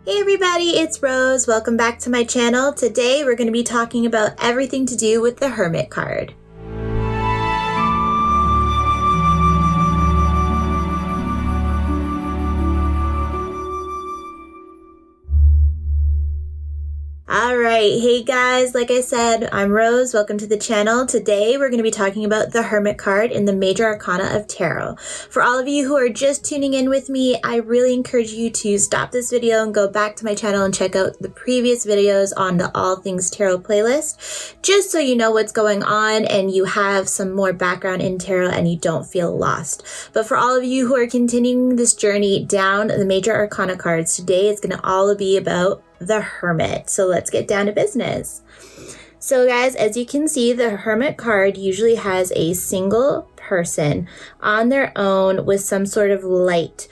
Hey everybody, it's Rose. Welcome back to my channel. Today we're going to be talking about everything to do with the Hermit card. Alright, hey guys, like I said, I'm Rose. Welcome to the channel. Today we're going to be talking about the Hermit card in the Major Arcana of Tarot. For all of you who are just tuning in with me, I really encourage you to stop this video and go back to my channel and check out the previous videos on the All Things Tarot playlist, just so you know what's going on and you have some more background in tarot and you don't feel lost. But for all of you who are continuing this journey down the Major Arcana cards, today it's going to all be about the Hermit. So let's get down to business. So guys, as you can see, the Hermit card usually has a single person on their own with some sort of light,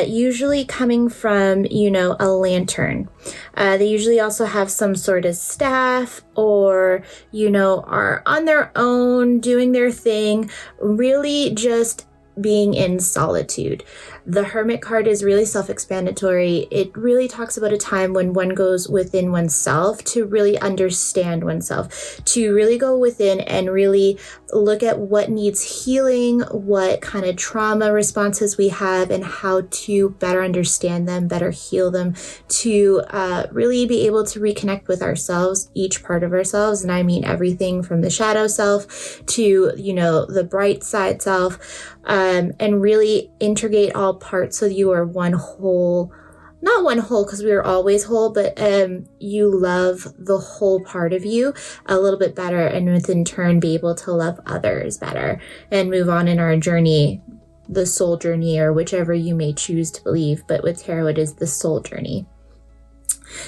usually coming from, a lantern. They usually also have some sort of staff or, are on their own doing their thing, really just being in solitude. The Hermit card is really self-explanatory. It really talks about a time when one goes within oneself to really understand oneself, to really go within and really look at what needs healing, what kind of trauma responses we have, and how to better understand them, better heal them, to really be able to reconnect with ourselves, each part of ourselves. And I mean everything from the shadow self to, the bright side self, and really integrate all parts so you are one whole, not one whole because we are always whole, but you love the whole part of you a little bit better, and within turn be able to love others better and move on in our journey, the soul journey, or whichever you may choose to believe. But with tarot, it is the soul journey.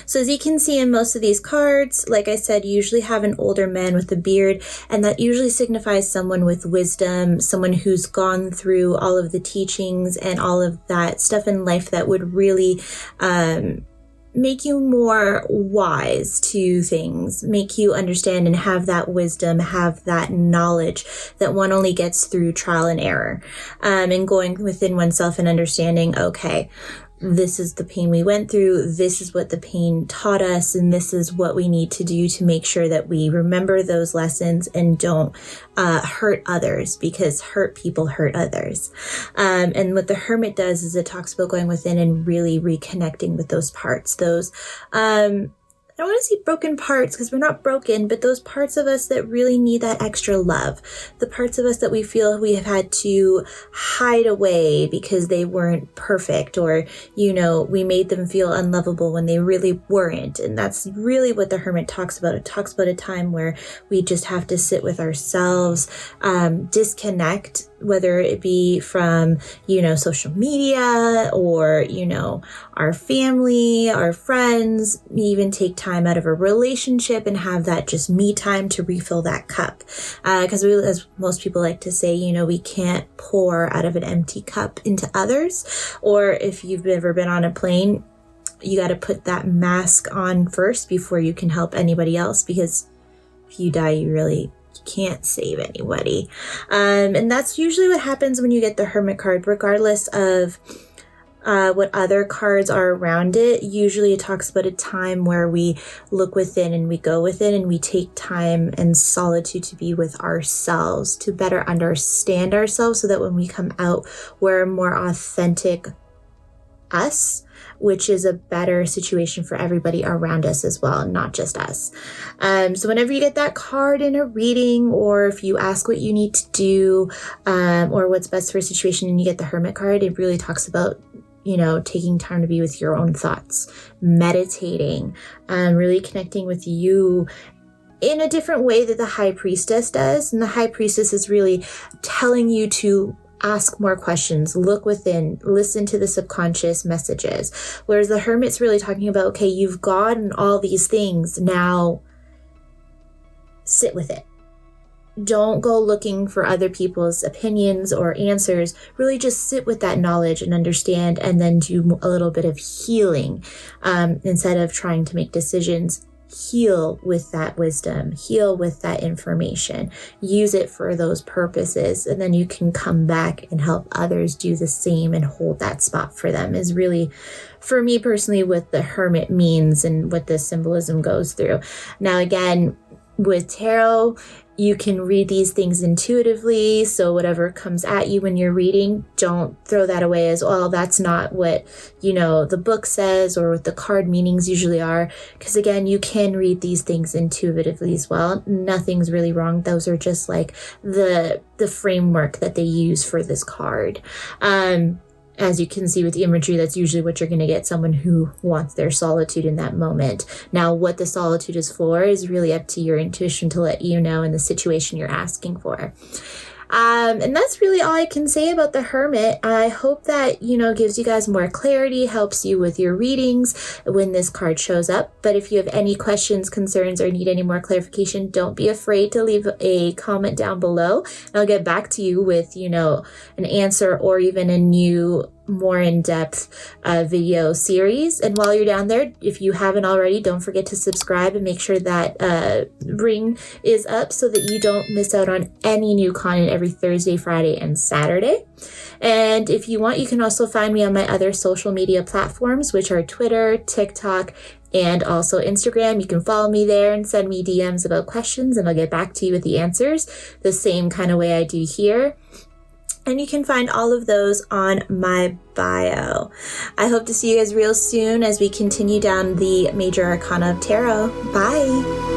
So as you can see in most of these cards, like I said, you usually have an older man with a beard, and that usually signifies someone with wisdom, someone who's gone through all of the teachings and all of that stuff in life that would really make you more wise to things, make you understand and have that wisdom, have that knowledge that one only gets through trial and error, and going within oneself and understanding, okay, this is the pain we went through, this is what the pain taught us, and this is what we need to do to make sure that we remember those lessons and don't hurt others, because hurt people hurt others. And what the Hermit does is it talks about going within and really reconnecting with those parts, those I don't want to say broken parts because we're not broken, but those parts of us that really need that extra love. The parts of us that we feel we have had to hide away because they weren't perfect, or, we made them feel unlovable when they really weren't. And that's really what the Hermit talks about. It talks about a time where we just have to sit with ourselves, disconnect, whether it be from, social media or, our family, our friends, even take time out of a relationship and have that just me time to refill that cup. Because as most people like to say, we can't pour out of an empty cup into others. Or if you've ever been on a plane, you got to put that mask on first before you can help anybody else, because if you die, you can't save anybody. And that's usually what happens when you get the Hermit card, regardless of what other cards are around it. Usually it talks about a time where we look within and we go within and we take time and solitude to be with ourselves, to better understand ourselves, so that when we come out, we're a more authentic us, which is a better situation for everybody around us as well, not just us. So whenever you get that card in a reading, or if you ask what you need to do, or what's best for a situation, and you get the Hermit card, it really talks about, taking time to be with your own thoughts, meditating, really connecting with you in a different way that the High Priestess does. And the High Priestess is really telling you to ask more questions, look within, listen to the subconscious messages. Whereas the Hermit's really talking about, okay, you've gotten all these things, now sit with it. Don't go looking for other people's opinions or answers. Really just sit with that knowledge and understand, and then do a little bit of healing. Instead of trying to make decisions, heal with that wisdom, heal with that information, use it for those purposes, and then you can come back and help others do the same and hold that spot for them, is really, for me personally, what the Hermit means and what this symbolism goes through. Now, again, with tarot, you can read these things intuitively, so whatever comes at you when you're reading, don't throw that away as, well, that's not what, the book says or what the card meanings usually are, because again, you can read these things intuitively as well. Nothing's really wrong. Those are just like the framework that they use for this card. As you can see with the imagery, that's usually what you're going to get, someone who wants their solitude in that moment. Now, what the solitude is for is really up to your intuition to let you know in the situation you're asking for. And that's really all I can say about the Hermit. I hope that, gives you guys more clarity, helps you with your readings when this card shows up. But if you have any questions, concerns, or need any more clarification, don't be afraid to leave a comment down below. And I'll get back to you with, an answer or even a new, more in-depth video series. And while you're down there, if you haven't already, don't forget to subscribe and make sure that ring is up so that you don't miss out on any new content every Thursday, Friday, and Saturday. And if you want, you can also find me on my other social media platforms, which are Twitter, TikTok, and also Instagram. You can follow me there and send me DMs about questions, and I'll get back to you with the answers the same kind of way I do here. And you can find all of those on my bio. I hope to see you guys real soon as we continue down the Major Arcana of Tarot. Bye!